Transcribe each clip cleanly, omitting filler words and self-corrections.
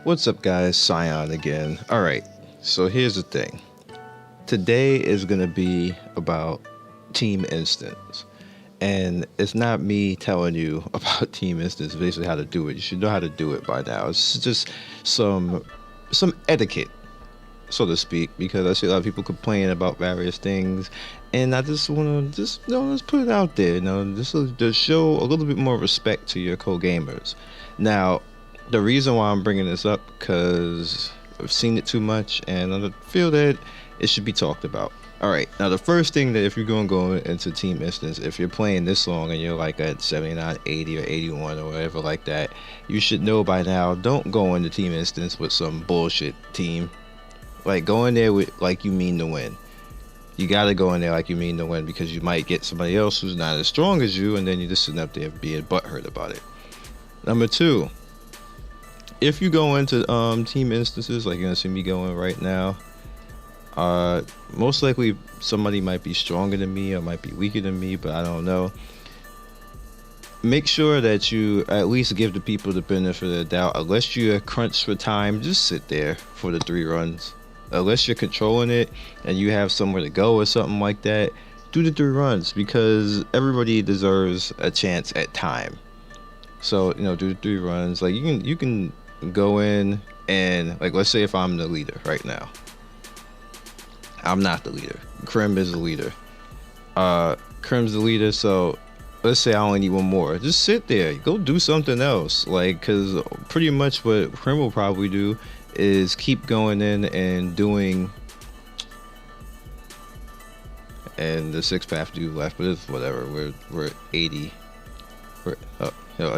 What's up, guys? Scion again. All right, so here's the thing. Today is going to be about Team Instance. And it's not me telling you about Team Instance, basically how to do it. You should know how to do it by now. It's just some etiquette, so to speak, because I see a lot of people complain about various things. And I just want to let's put it out there, just to show a little bit more respect to your co-gamers. Now, the reason why I'm bringing this up, because I've seen it too much and I feel that it should be talked about. All right, now the first thing that if you're going to go into Team Instance, if you're playing this long and you're like at 79, 80 or 81 or whatever like that, you should know by now, don't go into Team Instance with some bullshit team. Like, go in there with like you mean to win. You got to go in there like you mean to win, because you might get somebody else who's not as strong as you, and then you're just sitting up there being butthurt about it. Number two, if you go into Team Instances, like you're going to see me going right now, most likely somebody might be stronger than me or might be weaker than me, but I don't know. Make sure that you at least give the people the benefit of the doubt. Unless you're crunched for time, just sit there for the 3 runs. Unless you're controlling it and you have somewhere to go or something like that, do the 3 runs, because everybody deserves a chance at time. So, do the 3 runs. Like, you can go in and, like, let's say if I'm the leader right now. I'm not the leader. Krim is the leader. Krim's the leader, so let's say I only need 1 more. Just sit there. Go do something else. Like, because pretty much what Krim will probably do is keep going in and doing, and the 6 path dude left, but it's whatever. We're 80.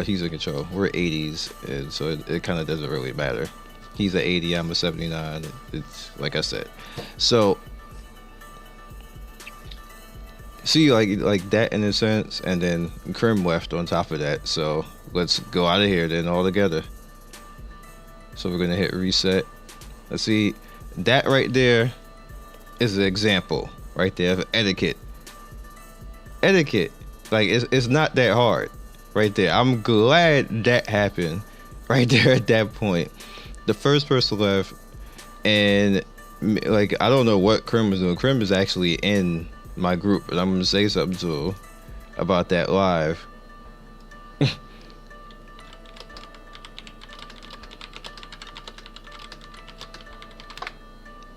He's in control. We're 80s, and so it kind of doesn't really matter. He's a 80, I'm a 79. It's like I said. So see, like that in a sense, and then Krim left on top of that. So let's go out of here then all together. So we're gonna hit reset. Let's see, that right there is an example right there of etiquette. Etiquette, like it's not that hard. Right there. I'm glad that happened right there at that point. The first person left, and like, I don't know what Krim was doing. Krim is actually in my group, and I'm gonna say something to him about that live.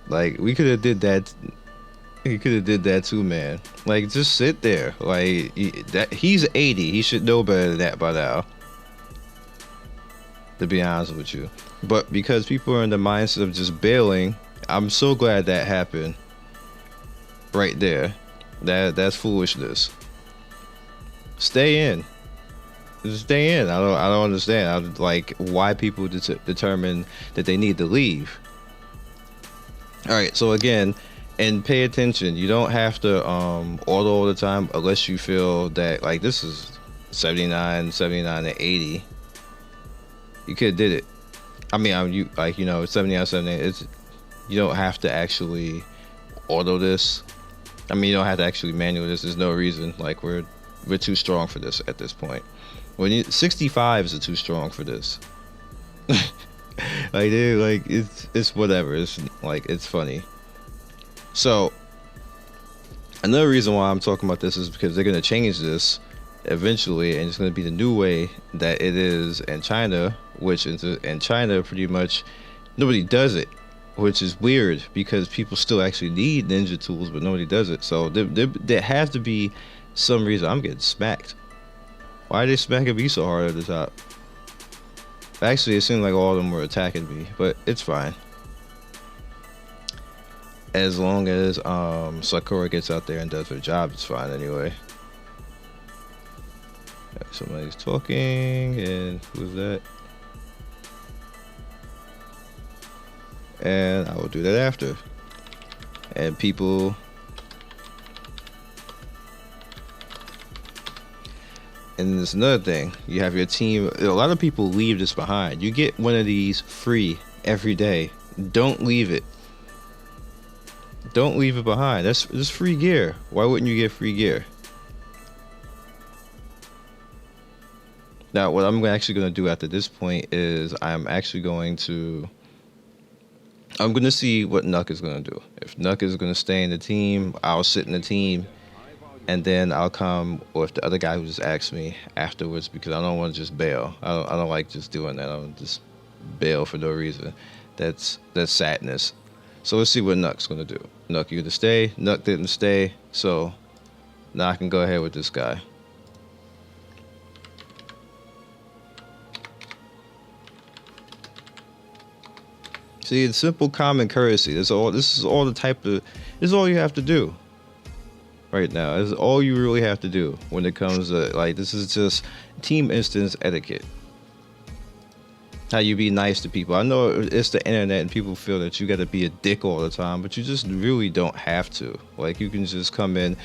Like, we could have did that. He could have did that too, man. Like, just sit there. Like, he's 80. He should know better than that by now, to be honest with you. But because people are in the mindset of just bailing, I'm so glad that happened right there. That's foolishness. Stay in. Just stay in. I don't understand. Like, why people determine that they need to leave. All right. So again. And pay attention. You don't have to auto all the time, unless you feel that, like, this is 79 and 80. You could have did it. I mean, you 79, 78. You don't have to actually auto this. I mean, you don't have to actually manual this. There's no reason. Like, we're too strong for this at this point. 65s are too strong for this. Like, dude, like, it's whatever. It's like, it's funny. So another reason why I'm talking about this is because they're going to change this eventually, and it's going to be the new way that it is in China, which is in China pretty much nobody does it, which is weird because people still actually need ninja tools, but nobody does it. So there has to be some reason. I'm getting smacked. Why are they smacking me so hard at the top? Actually, it seemed like all of them were attacking me, but it's fine. As long as Sakura gets out there and does her job, it's fine anyway. Somebody's talking, and who's that? And I will do that after. And people. And there's another thing. You have your team. A lot of people leave this behind. You get one of these free every day. Don't leave it. Don't leave it behind. That's free gear. Why wouldn't you get free gear? Now, what I'm actually going to do after this point is I'm going to see what Nuck is going to do. If Nuck is going to stay in the team, I'll sit in the team, and then I'll come with the other guy who just asked me afterwards, because I don't want to just bail. I don't like just doing that. I don't just bail for no reason. That's sadness. So let's see what Nuck's going to do. Nuck, you to stay. Nuck didn't stay, so now I can go ahead with this guy. See, it's simple common courtesy. This is all you have to do right now. This is all you really have to do when it comes to, like, this is just team instance etiquette. How you be nice to people. I know it's the internet and people feel that you got to be a dick all the time, but you just really don't have to. Like, you can just come in.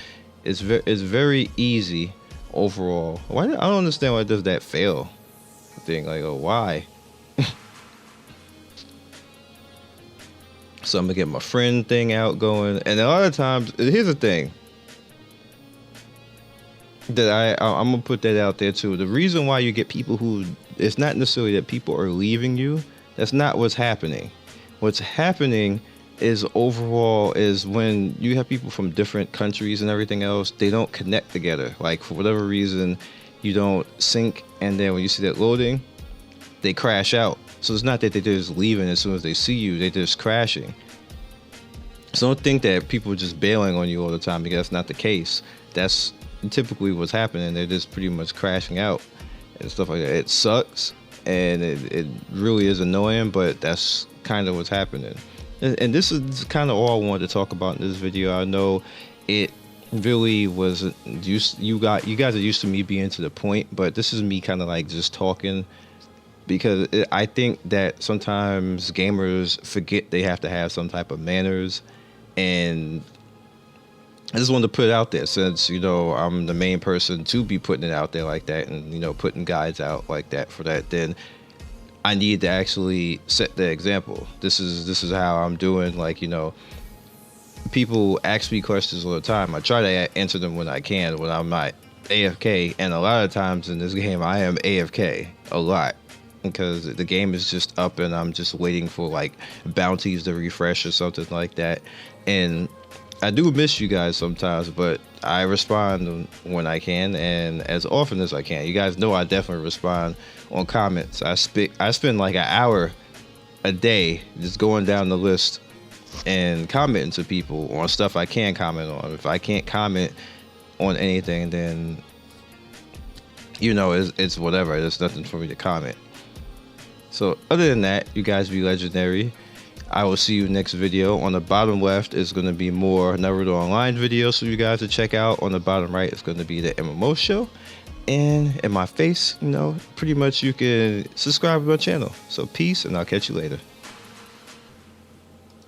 It's very easy overall. I don't understand why it does that fail thing. Like, oh, why? So I'm gonna get my friend thing out going, and a lot of times, here's the thing that I'm gonna put that out there too. The reason why you get people who, it's not necessarily that people are leaving you. That's not what's happening. What's happening is overall is when you have people from different countries and everything else, they don't connect together. Like, for whatever reason, you don't sync, and then when you see that loading, they crash out. So it's not that they're just leaving as soon as they see you, they're just crashing. So don't think that people are just bailing on you all the time, because that's not the case. That's typically what's happening. They're just pretty much crashing out and stuff like that. It sucks, and it really is annoying, but that's kind of what's happening. And this is kind of all I wanted to talk about in this video. I know it really was you guys are used to me being to the point, but this is me kind of like just talking, because I think that sometimes gamers forget they have to have some type of manners, and I just wanted to put it out there, since, you know, I'm the main person to be putting it out there like that, and, you know, putting guides out like that for that, then I need to actually set the example. This is how I'm doing. Like, you know, people ask me questions all the time. I try to answer them when I can, when I'm not AFK, and a lot of times in this game I am AFK a lot, because the game is just up and I'm just waiting for like bounties to refresh or something like that. And I do miss you guys sometimes, but I respond when I can and as often as I can. You guys know I definitely respond on comments. I spend like an hour a day just going down the list and commenting to people on stuff I can comment on. If I can't comment on anything, then, you know, it's whatever. There's nothing for me to comment. So other than that, you guys be legendary. I will see you next video. On the bottom left is going to be more Naruto Online videos for you guys to check out. On the bottom right is going to be the MMO show. And in my face, you know, pretty much you can subscribe to my channel. So peace, and I'll catch you later.